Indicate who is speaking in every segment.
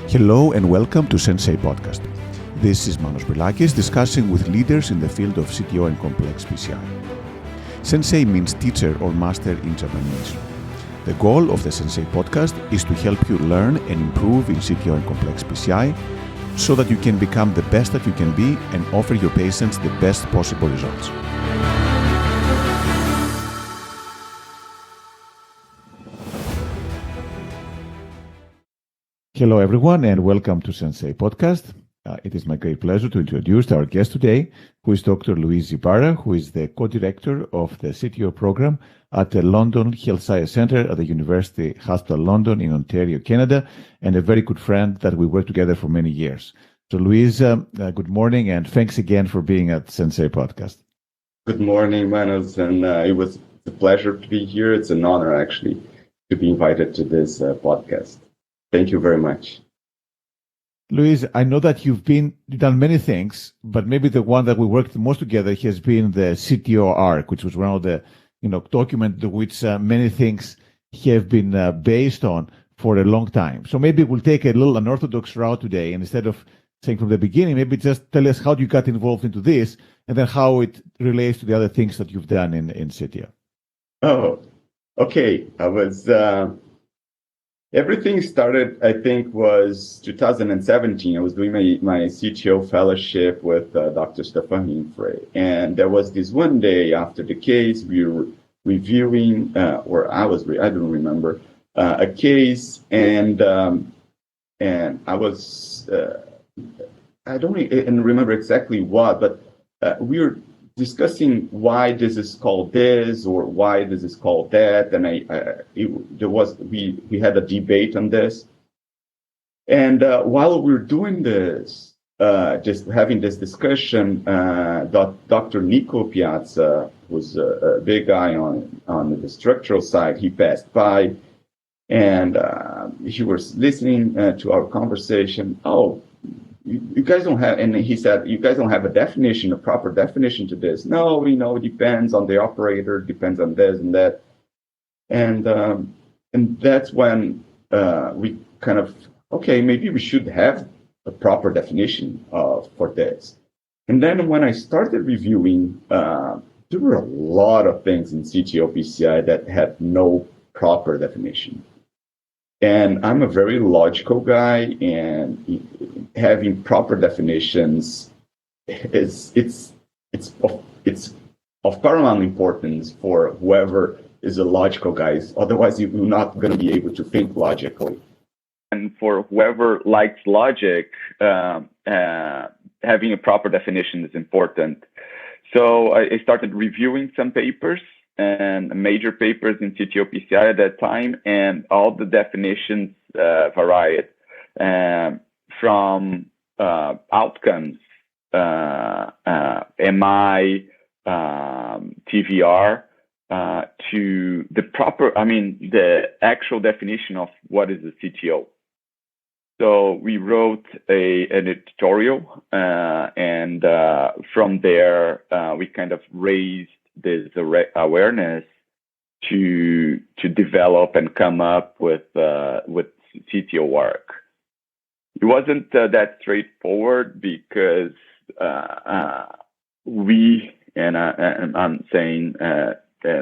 Speaker 1: Hello and welcome to Sensei Podcast. This is Manos Brilakis discussing with leaders in the field of CTO and complex PCI. Sensei means teacher or master in Japanese. The goal of the Sensei Podcast is to help you learn and improve in CTO and complex PCI so that you can become the best that you can be and offer your patients the best possible results. Hello, everyone, and welcome to Sensei Podcast. It is my great pleasure to introduce our guest today, who is Dr. Luiz Ybarra, who is the co-director of the CTO program at the London Health Science Centre at the University Hospital London in Ontario, Canada, and a very good friend that we worked together for many years. So, Luiz, good morning, and thanks again for being at Sensei Podcast.
Speaker 2: Good morning, Manos, and it was a pleasure to be here. It's an honor, actually, to be invited to this podcast. Thank you very much.
Speaker 1: Luiz, I know that you've done many things, but maybe the one that we worked most together has been the CTO Arc, which was one of the document which many things have been based on for a long time. So maybe we'll take a little unorthodox route today, and instead of saying from the beginning, maybe just tell us how you got involved into this, and then how it relates to the other things that you've done in CTO.
Speaker 2: Oh, okay. Everything started, I think, was 2017. I was doing my CTO fellowship with Dr. Stefan Hinfrey. And there was this one day after the case, we were reviewing, I don't remember, a case. And I was, I don't even remember exactly what, but we were discussing why this is called this or why this is called that, and we had a debate on this. And while we were doing this, just having this discussion, Dr. Nico Piazza was a big guy on the structural side. He passed by, and he was listening to our conversation. Oh, you guys don't have, and he said, you guys don't have a proper definition to this. No, it depends on the operator, depends on this and that. And that's when we kind of, okay, maybe we should have a proper definition for this. And then when I started reviewing, there were a lot of things in CTO PCI that had no proper definition. And I'm a very logical guy, and having proper definitions it's of paramount importance for whoever is a logical guy. Otherwise, you're not going to be able to think logically. And for whoever likes logic, having a proper definition is important. So I started reviewing some papers and major papers in CTO PCI at that time, and all the definitions varied from outcomes, MI, TVR, to the actual definition of what is a CTO. So we wrote an editorial, and from there we kind of raised this awareness to develop and come up with CTO Arc. It wasn't that straightforward because I'm saying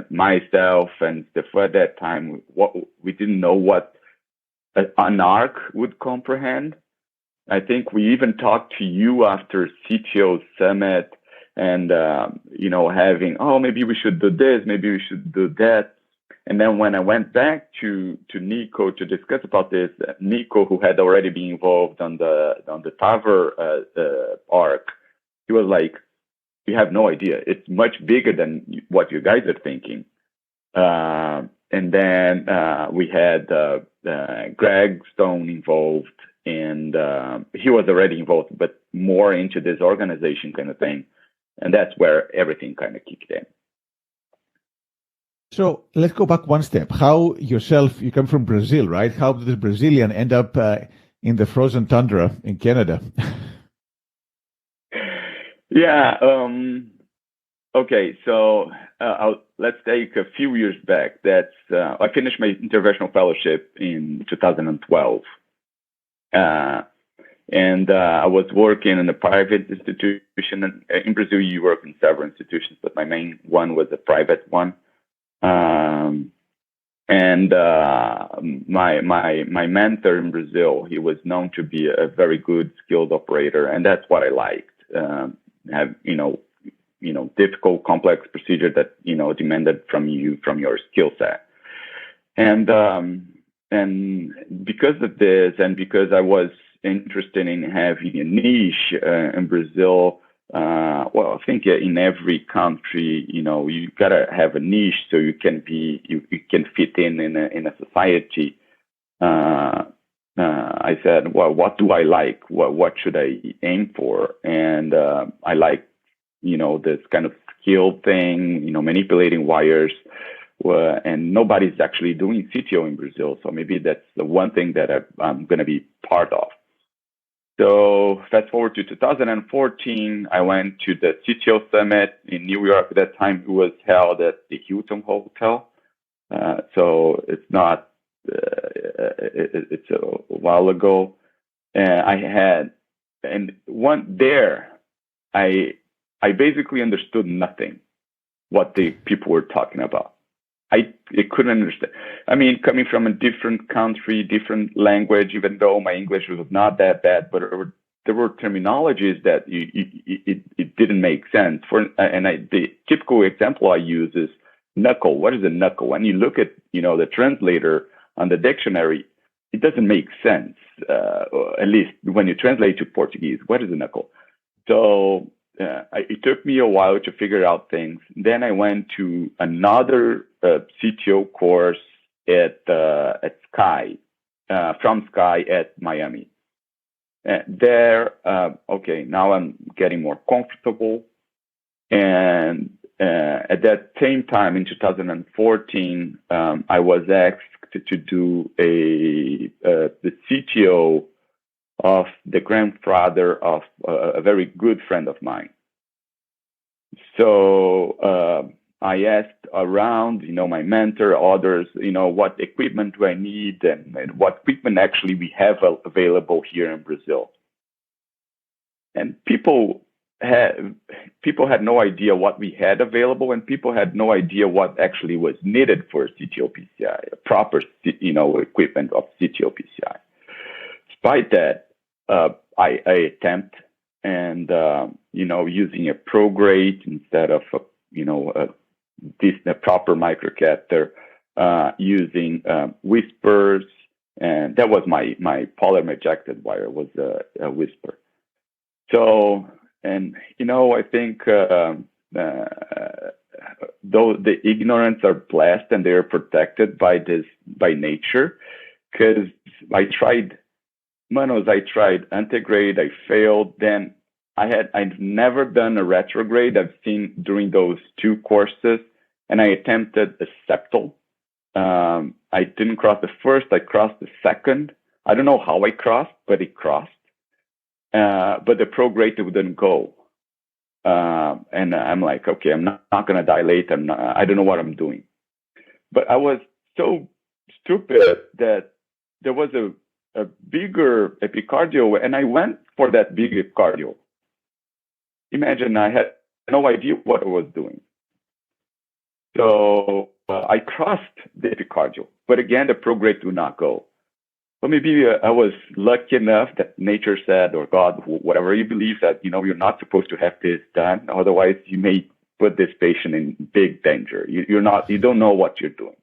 Speaker 2: myself and Stefan at that time, we didn't know what an arc would comprehend. I think we even talked to you after CTO Summit, and having, maybe we should do this, maybe we should do that. And then when I went back to Nico to discuss about this, Nico, who had already been involved on the TAVR arc, he was like, "You have no idea. It's much bigger than what you guys are thinking." And then we had Greg Stone involved, and he was already involved, but more into this organization kind of thing. And that's where everything kind of kicked in.
Speaker 1: So let's go back one step. How you come from Brazil, right? How did this Brazilian end up in the frozen tundra in Canada?
Speaker 2: Yeah. Okay. So let's take a few years back. I finished my interventional fellowship in 2012. And I was working in a private institution. In Brazil, you work in several institutions, but my main one was a private one. And my mentor in Brazil, he was known to be a very good, skilled operator, and that's what I liked. Have difficult, complex procedure that demanded from your skill set, and because of this, and because I was interested in having a niche in Brazil. I think in every country, you gotta have a niche so you can fit in a society. I said, well, what do I like? What should I aim for? And I like, this kind of skill thing, manipulating wires. And nobody's actually doing CTO in Brazil, so maybe that's the one thing that I'm going to be part of. So fast forward to 2014, I went to the CTO Summit in New York. At that time, it was held at the Hilton Hotel. So it's not, it's a while ago. I basically understood nothing what the people were talking about. I couldn't understand. I mean, coming from a different country, different language, even though my English was not that bad, but there were terminologies that it didn't make sense. The typical example I use is knuckle. What is a knuckle? When you look at the translator on the dictionary, it doesn't make sense. At least when you translate to Portuguese, what is a knuckle? So it took me a while to figure out things. Then I went to another CTO course at Sky, from Sky at Miami. Now I'm getting more comfortable. And at that same time, in 2014, I was asked to do the CTO of the grandfather of a very good friend of mine. So I asked around, my mentor, others, what equipment do I need and what equipment actually we have available here in Brazil. And people had no idea what we had available, and people had no idea what actually was needed for CTO PCI, a proper, equipment of CTO PCI. Despite that, I attempt and, using a pro-grade instead of, a proper microcatheter, using whispers. And that was my polymer ejected wire was a whisper. So, and, I think though the ignorance are blessed and they're protected by nature, because I tried antegrade, I failed. Then I've never done a retrograde. I've seen during those two courses, and I attempted a septal. I didn't cross the first, I crossed the second. I don't know how I crossed, but it crossed. But the prograde wouldn't go. And I'm like, okay, I'm not going to dilate. I don't know what I'm doing. But I was so stupid that there was a bigger epicardial, and I went for that big epicardial. Imagine I had no idea what I was doing. So I crossed the epicardial, but again, the prograde do not go. So maybe I was lucky enough that nature said, or God, whatever you believe, that you're not supposed to have this done. Otherwise, you may put this patient in big danger. You don't know what you're doing.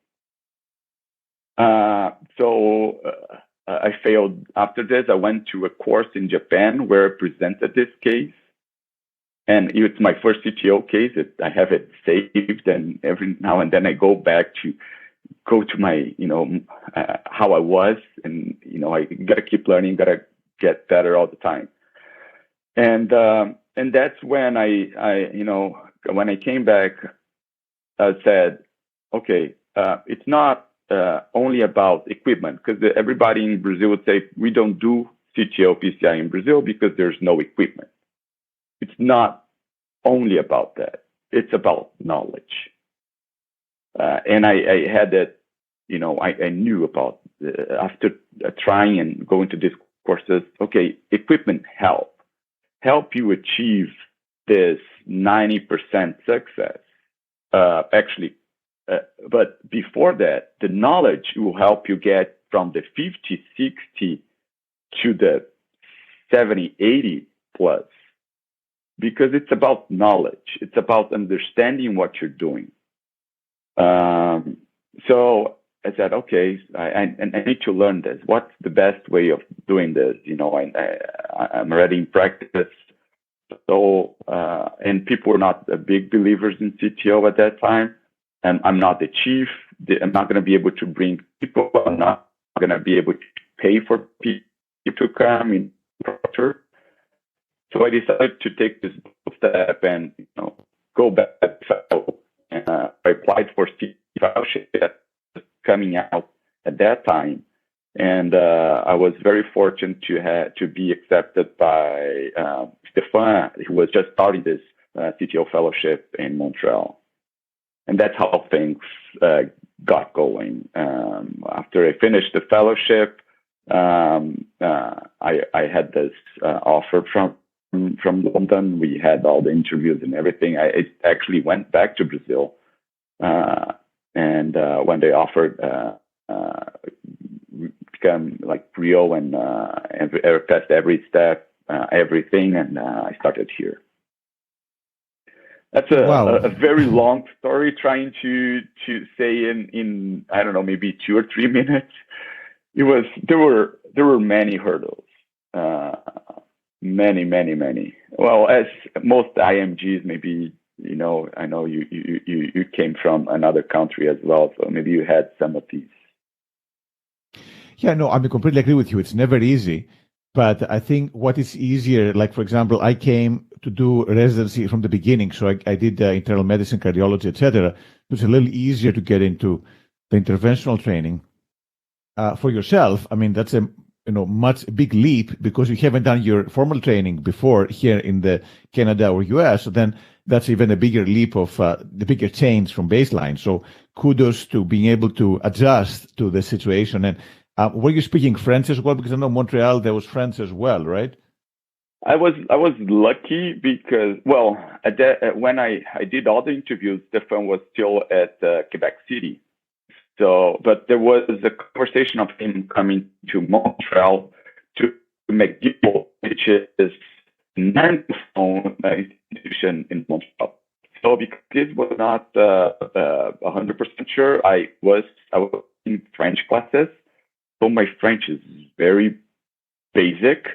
Speaker 2: So I failed. After this, I went to a course in Japan where I presented this case. And it's my first CTO case. I have it saved, and every now and then I go back to my, how I was, and I gotta keep learning, gotta get better all the time. And that's when when I came back, I said, okay, it's not only about equipment, because everybody in Brazil would say we don't do CTO PCI in Brazil because there's no equipment. It's not only about that. It's about knowledge. And I had that, I knew about, after trying and going to this courses. Okay, equipment help you achieve this 90% success. But before that, the knowledge will help you get from the 50, 60 to the 70, 80 plus, because it's about knowledge. It's about understanding what you're doing. So I said, okay, I need to learn this. What's the best way of doing this? I'm already in practice. So, and people were not big believers in CTO at that time. And I'm not the chief. I'm not going to be able to bring people. I'm not going to be able to pay for people to come in. So I decided to take this step and go back to fellow. And I applied for CTO fellowship coming out at that time, and I was very fortunate to be accepted by Stefan, who was just starting this CTO fellowship in Montreal. And that's how things got going. After I finished the fellowship, I had this offer from London. We had all the interviews and everything. I actually went back to Brazil, and when they offered become like Rio and test every step, everything, and I started here. That's a very long story trying to say in I don't know, maybe 2 or 3 minutes. There were many hurdles, many. Well, as most IMGs, maybe I know you came from another country as well, so maybe you had some of these.
Speaker 1: Yeah, no, I completely agree with you. It's never easy. But I think what is easier, like, for example, I came to do residency from the beginning. So I did internal medicine, cardiology, etc. It was a little easier to get into the interventional training. For yourself, I mean, that's a much big leap because you haven't done your formal training before here in the Canada or US. So then that's even a bigger leap of the bigger change from baseline. So kudos to being able to adjust to the situation. And were you speaking French as well? Because I know Montreal, there was French as well, right?
Speaker 2: I was lucky because, well, when I did all the interviews, Stefan was still at Quebec City. So, but there was a conversation of him coming to Montreal to McGill, which is an anglophone institution in Montreal. So because this was not 100% sure, I was in French classes. So my French is very basic.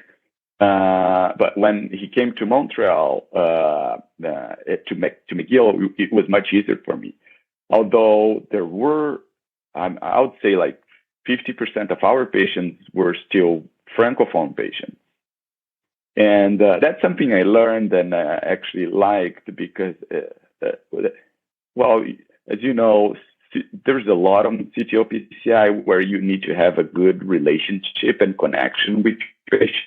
Speaker 2: But when he came to Montreal, to McGill, it was much easier for me. Although there were, I would say like 50% of our patients were still Francophone patients. And that's something I learned and actually liked because, well, as you know, there's a lot of CTO PCI where you need to have a good relationship and connection with patients.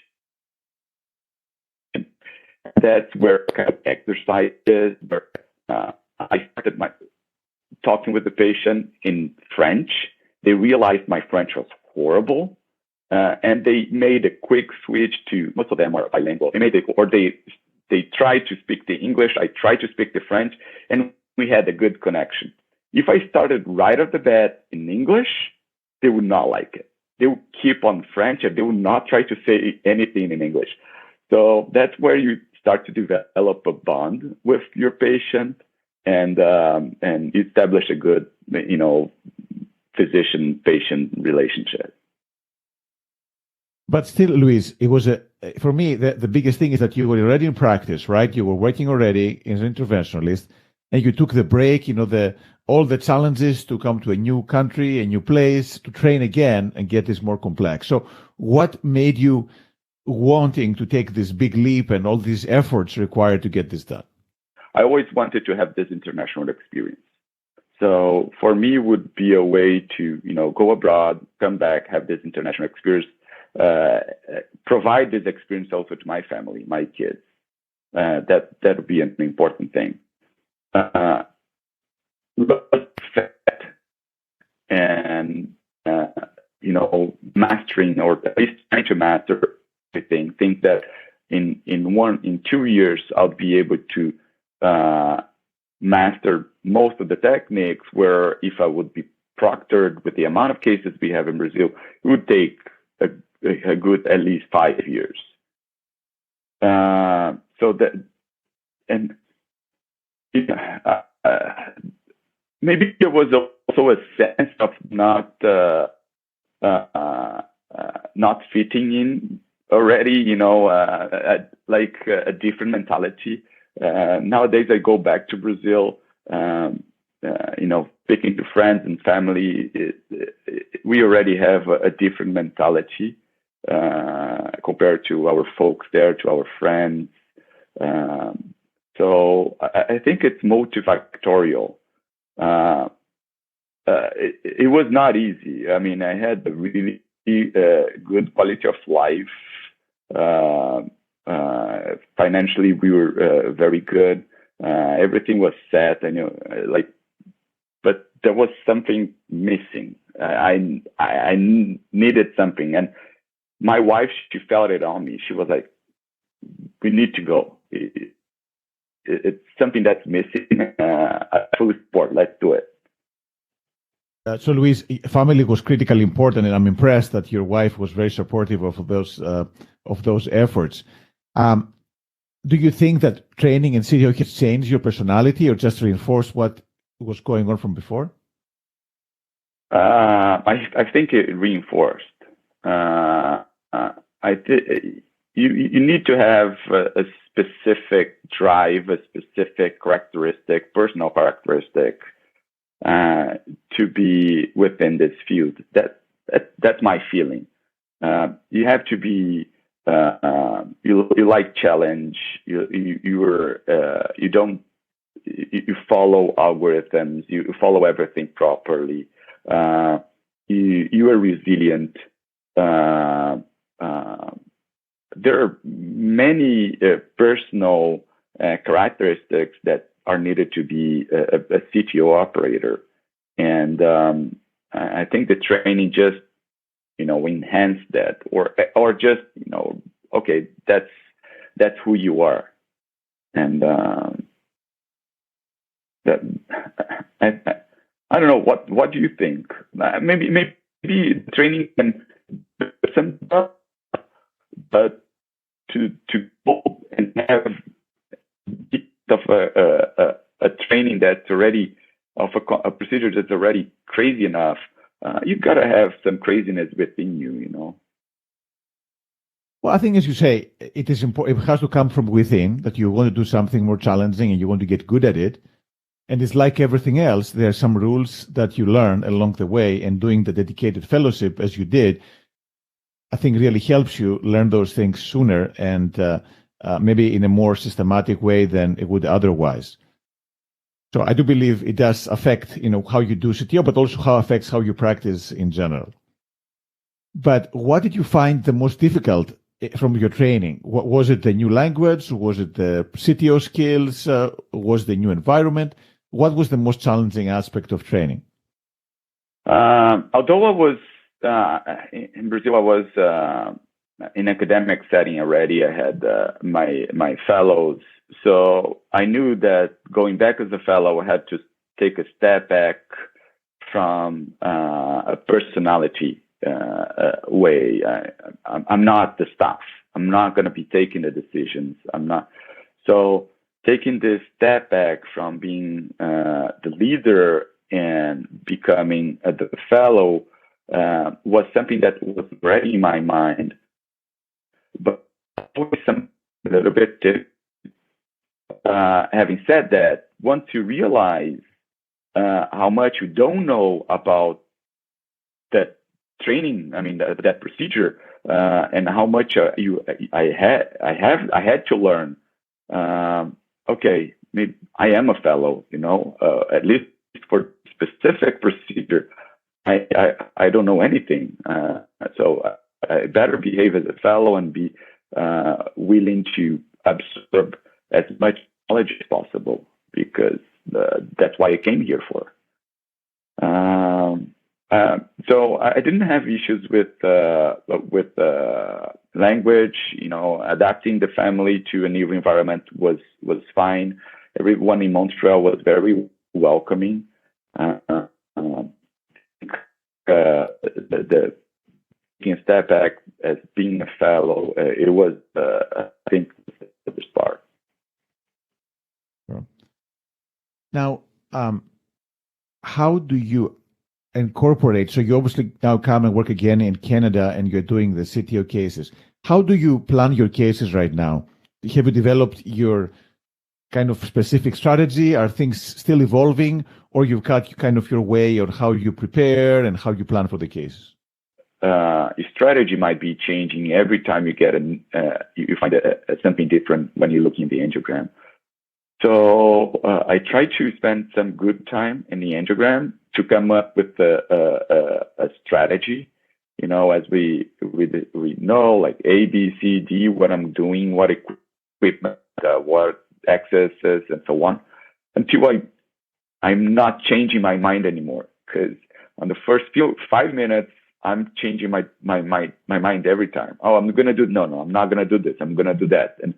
Speaker 2: That's where kind of exercise is. Where I started talking with the patient in French. They realized my French was horrible, and they made a quick switch to. Most of them are bilingual. They tried to speak the English. I tried to speak the French, and we had a good connection. If I started right off the bat in English, they would not like it. They would keep on French, and they would not try to say anything in English. So that's where you start to develop a bond with your patient and establish a good, physician-patient relationship.
Speaker 1: But still, Luis, it was for me, the biggest thing is that you were already in practice, right? You were working already as an interventionalist, and you took the break, all the challenges to come to a new country, a new place, to train again and get this more complex. So what made you wanting to take this big leap and all these efforts required to get this done?
Speaker 2: I always wanted to have this international experience. So for me, it would be a way to, go abroad, come back, have this international experience, provide this experience also to my family, my kids. That would be an important thing. And
Speaker 3: mastering, or at least trying to master everything. Think that in 2 years I'll be able to master most of the techniques, where if I would be proctored with the amount of cases we have in Brazil, it would take a good at least 5 years. So that, and maybe there was also a sense of not fitting in already, like a different mentality. Nowadays, I go back to Brazil, speaking to friends and family, we already have a different mentality compared to our folks there, to our friends. So I think it's multifactorial. It was not easy. I mean, I had a really good quality of life. Financially, we were very good. Everything was set, but there was something missing. I needed something, and my wife, she felt it on me. She was like, "We need to go. It's something that's missing. Full support. Let's do it."
Speaker 1: So, Luis, family was critically important, and I'm impressed that your wife was very supportive of those efforts. Do you think that training in CTO has changed your personality, or just reinforced what was going on from before?
Speaker 3: I think it reinforced. You need to have a specific drive, a specific personal characteristic, to be within this field. That's my feeling. You have to be. You like challenge. You follow algorithms. You follow everything properly. You are resilient. There are many personal characteristics that are needed to be a CTO operator, and I think the training just enhance that, or just okay, that's who you are, and that I don't know, what do you think? Maybe training can some stuff, but to go and have a training that's already a procedure that's already crazy enough. You gotta have some craziness within you,
Speaker 1: Well, I think, as you say, it is important. It has to come from within, that you want to do something more challenging and you want to get good at it. And it's like everything else. There are some rules that you learn along the way, and doing the dedicated fellowship as you did, I think really helps you learn those things sooner, and maybe in a more systematic way than it would otherwise. So I do believe it does affect, how you do CTO, but also how it affects how you practice in general. But what did you find the most difficult from your training? Was it the new language? Was it the CTO skills? Was the new environment? What was the most challenging aspect of training?
Speaker 3: Although I was in Brazil, I was in academic setting already. I had my fellows. So I knew that going back as a fellow, I had to take a step back from a personality way. I'm not the staff. I'm not going to be taking the decisions. I'm not. So taking this step back from being the leader and becoming the fellow was something that was already in my mind, but always a little bit different. Having said that, once you realize how much you don't know about that training, that procedure, and how much I had to learn. Okay, maybe I am a fellow, at least for specific procedure, I don't know anything. So I better behave as a fellow and be willing to absorb as much knowledge as possible, because that's why I came here for. So I didn't have issues with language. Adapting the family to a new environment was fine. Everyone in Montreal was very welcoming. The taking a step back as being a fellow, it was, I think, the best part.
Speaker 1: Sure. Now, how do you incorporate? So you obviously now come and work again in Canada, and you're doing the CTO cases. How do you plan your cases right now? Have you developed your kind of specific strategy? Are things still evolving, or you've got kind of your way on how you prepare and how you plan for the cases?
Speaker 3: Your strategy might be changing every time you get you find something different when you're looking at the angiogram. So I try to spend some good time in the angiogram to come up with a strategy. As we know, like A, B, C, D, what I'm doing, what equipment, what accesses, and so on, until I'm not changing my mind anymore. Because on the first 5 minutes, I'm changing my mind every time. Oh, I'm going to do, no, I'm not going to do this. I'm going to do that. And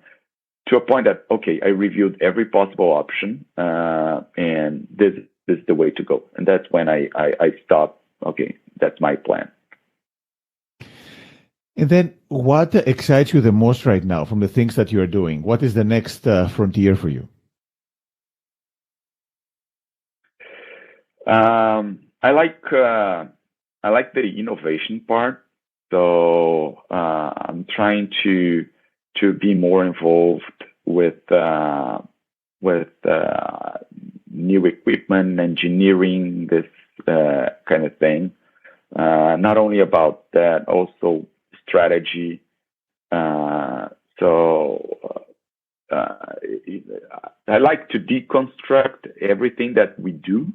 Speaker 3: to a point that, okay, I reviewed every possible option, and this is the way to go. And that's when I stop. Okay, that's my plan.
Speaker 1: And then what excites you the most right now from the things that you're doing? What is the next frontier for you?
Speaker 3: I like the innovation part. So I'm trying to be more involved with new equipment, engineering, this kind of thing. Not only about that, also strategy. So I like to deconstruct everything that we do.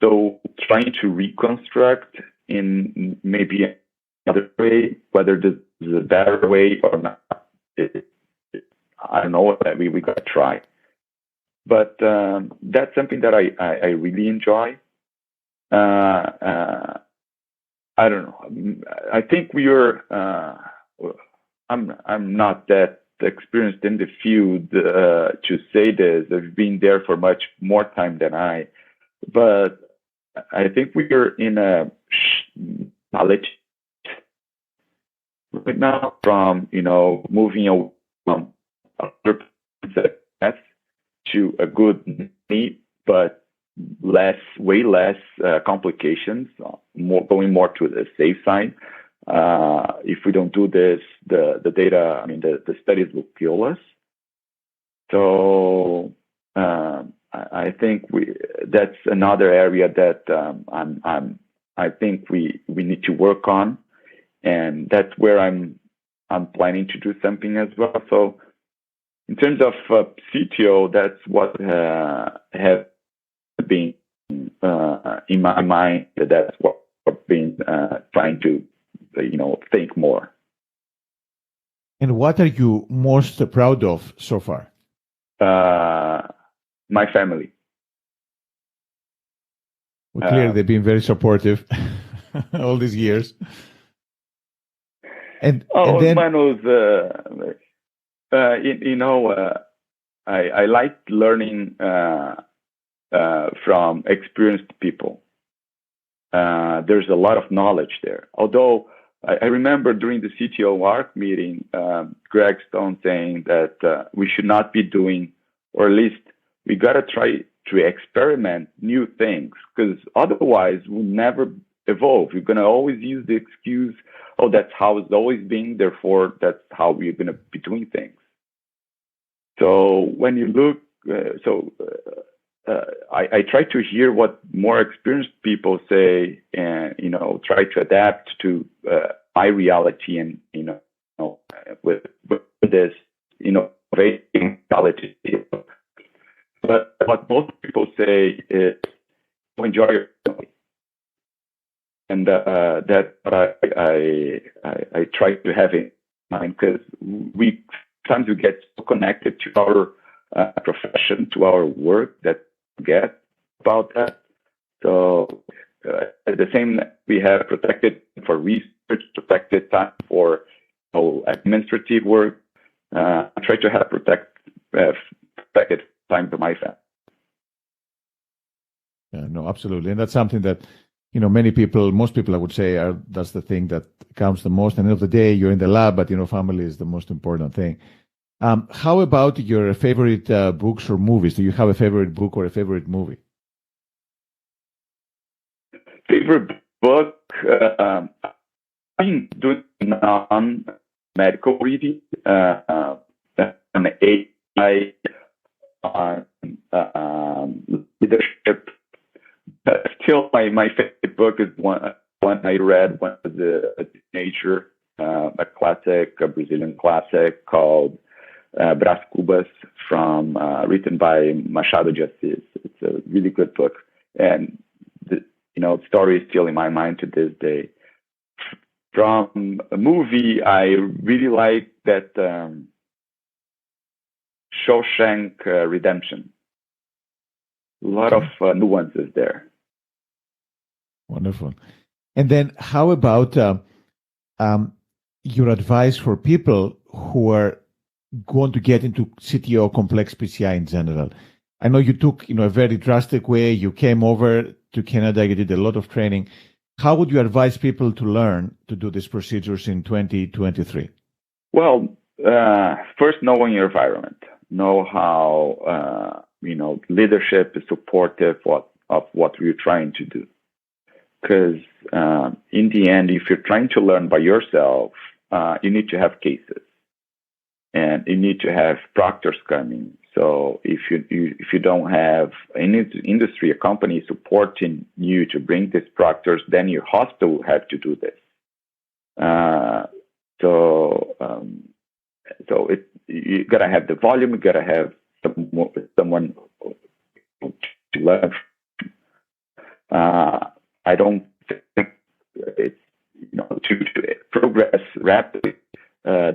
Speaker 3: So trying to reconstruct in maybe another way, whether this is a better way or not, I don't know. We got to try. But that's something that I really enjoy. I don't know. I think I'm not that experienced in the field to say this. I've been there for much more time than but I think we're in a knowledge right now from moving away from success to a good need, but way less complications. Going more to the safe side. If we don't do this, the data, the studies will kill us. So I think that's another area that I think we need to work on, and that's where I'm planning to do something as well. So in terms of CTO, that's what has been in my mind. That's what I've been trying to think more.
Speaker 1: And what are you most proud of so far?
Speaker 3: My family.
Speaker 1: Well, clearly, they've been very supportive all these years. And then,
Speaker 3: Manos, I like learning from experienced people. There's a lot of knowledge there. Although I remember during the CTO Arc meeting, Greg Stone saying that we should not be doing, or at least we got to try to experiment new things, because otherwise we'll never evolve. You're going to always use the excuse, oh, that's how it's always been, therefore that's how we're going to be doing things. So when you look, I try to hear what more experienced people say, and try to adapt to my reality, and with this innovating reality. But what most people say is enjoy your family, and that's what I try to have in mind, because sometimes we get so connected to our profession, to our work, that we forget about that. So at the same, we have protected for research, protected time for administrative work. I try to have protected time for my family.
Speaker 1: Yeah, no, absolutely. And that's something that, most people I would say that's the thing that counts the most. At the end of the day, you're in the lab, but, family is the most important thing. How about your favorite books or movies? Do you have a favorite book or a favorite movie?
Speaker 3: Favorite book? I'm doing non-medical reading, on AI, on leadership. Still, my favorite book is one I read when I was a teenager, a classic, a Brazilian classic called Brás Cubas, written by Machado de Assis. It's a really good book, and the story is still in my mind to this day. From a movie, I really like that Shawshank Redemption. A lot of nuances there.
Speaker 1: Wonderful. And then how about your advice for people who are going to get into CTO complex PCI in general? I know you took, a very drastic way. You came over to Canada. You did a lot of training. How would you advise people to learn to do these procedures in 2023?
Speaker 3: Well, first, knowing your environment. Know how, leadership is supportive of what you're trying to do. Because in the end, if you're trying to learn by yourself, you need to have cases. And you need to have proctors coming. So if you don't have an industry, a company supporting you to bring these proctors, then your hospital will have to do this. So you gotta have the volume. You gotta have someone to learn. I don't think it's to progress rapidly.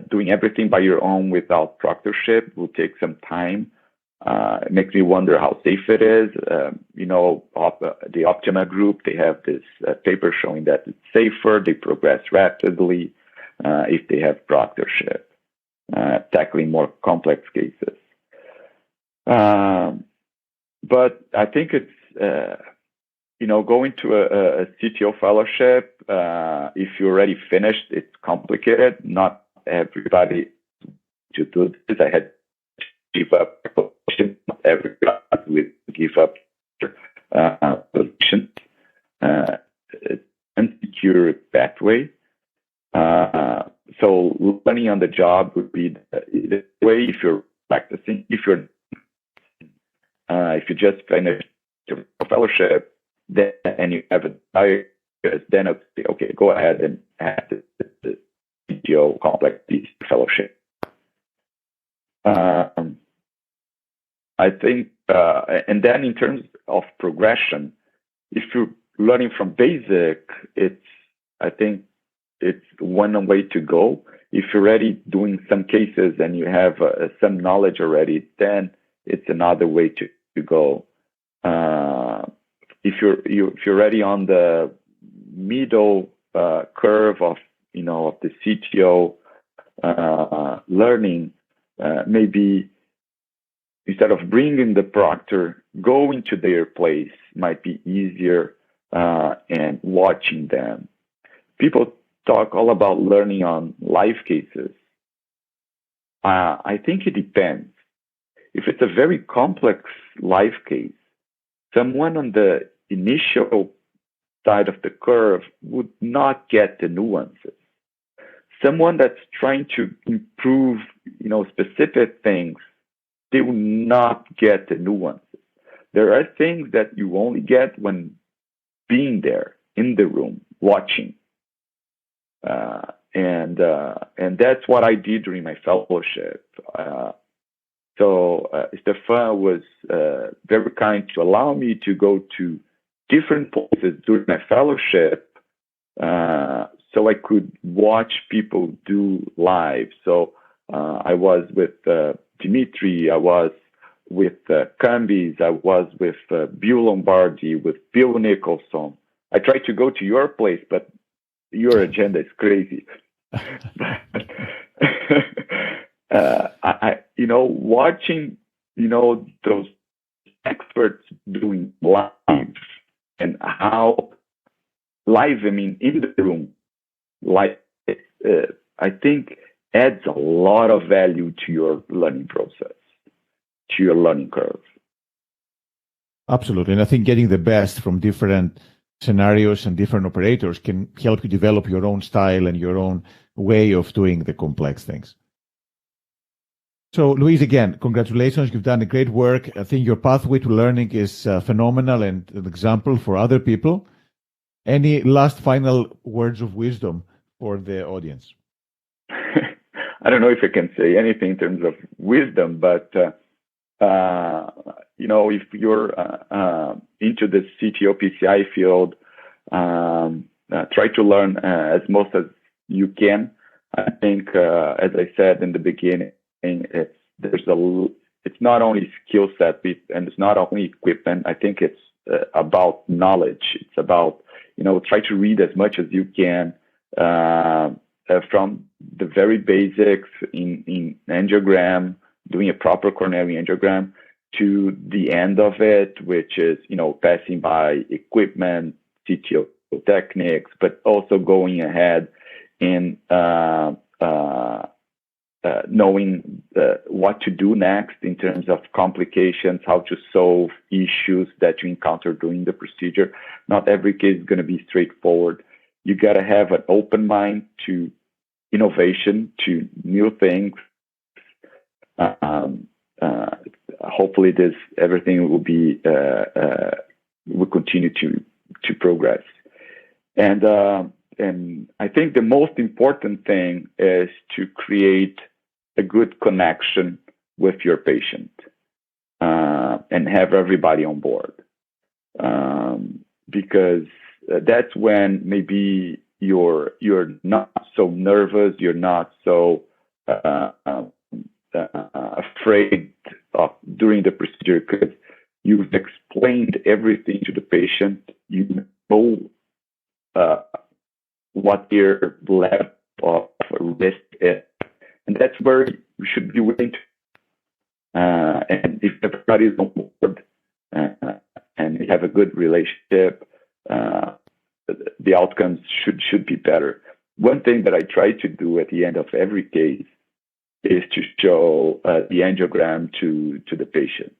Speaker 3: Doing everything by your own without proctorship will take some time. It makes me wonder how safe it is. The Optima group, they have this paper showing that it's safer. They progress rapidly if they have proctorship, tackling more complex cases. But I think it's, going to a CTO fellowship, if you already finished, it's complicated. Not everybody to do this. I had to give up. Not everybody will give up positions. It's insecure that way. So learning on the job would be the way if you're practicing. If you just finished your fellowship, then and you have a desire, then okay, go ahead and have the CTO complex fellowship. I think, and then in terms of progression, if you're learning from basic, I think it's one way to go. If you're already doing some cases and you have some knowledge already, then it's another way to go. If you're already on the middle curve of the CTO learning, maybe instead of bringing the proctor, going to their place might be easier, and watching them. People talk all about learning on live cases. I think it depends. If it's a very complex live case, someone on the initial side of the curve would not get the nuances. Someone that's trying to improve, specific things, they will not get the nuances. There are things that you only get when being there in the room, watching. And that's what I did during my fellowship. So Stefan was very kind to allow me to go to different places during my fellowship, so I could watch people do live. So I was with Dimitri, I was with Cambis, I was with Bill Lombardi, with Bill Nicholson, I try to go to your place, but your agenda is crazy. Watching, those experts doing live and how live, in the room, I think adds a lot of value to your learning process, to your learning curve.
Speaker 1: Absolutely. And I think getting the best from different scenarios and different operators can help you develop your own style and your own way of doing the complex things. So, Luiz, again, congratulations. You've done a great work. I think your pathway to learning is phenomenal and an example for other people. Any last final words of wisdom for the audience?
Speaker 3: I don't know if I can say anything in terms of wisdom, but if you're into the CTO PCI field, try to learn as most as you can. I think, as I said in the beginning, it's not only skill set and it's not only equipment. I think it's about knowledge. It's about try to read as much as you can from the very basics in angiogram, doing a proper coronary angiogram, to the end of it, which is passing by equipment, CTO techniques, but also going ahead in knowing what to do next in terms of complications, how to solve issues that you encounter during the procedure. Not every case is going to be straightforward. You got to have an open mind to innovation, to new things. Hopefully, everything will be will continue to progress. And I think the most important thing is to create a good connection with your patient and have everybody on board, because that's when maybe you're not so nervous, you're not so afraid of during the procedure, because you've explained everything to the patient. You know what their level of risk is, and that's where you should be willing to. And if everybody is on board and you have a good relationship, the outcomes should be better. One thing that I try to do at the end of every case is to show the angiogram to the patient.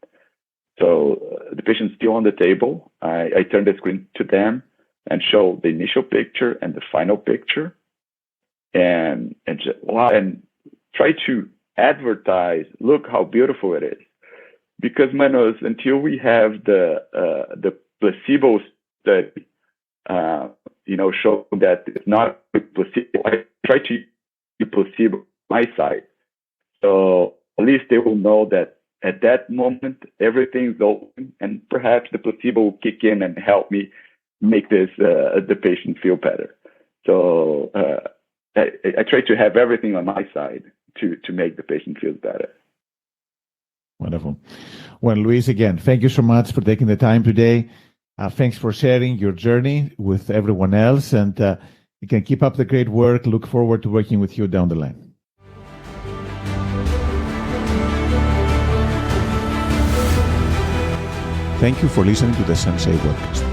Speaker 3: So the patient's still on the table. I turn the screen to them and show the initial picture and the final picture, and try to advertise, look how beautiful it is. Because, Manos, until we have the placebo study, show that it's not a placebo, I try to use placebo on my side. So at least they will know that at that moment, everything's open, and perhaps the placebo will kick in and help me make the patient feel better. So I try to have everything on my side to make the patient feel better.
Speaker 1: Wonderful. Well, Luiz, again, thank you so much for taking the time today. Thanks for sharing your journey with everyone else, and you can keep up the great work. Look forward to working with you down the line. Thank you for listening to the Sensei podcast.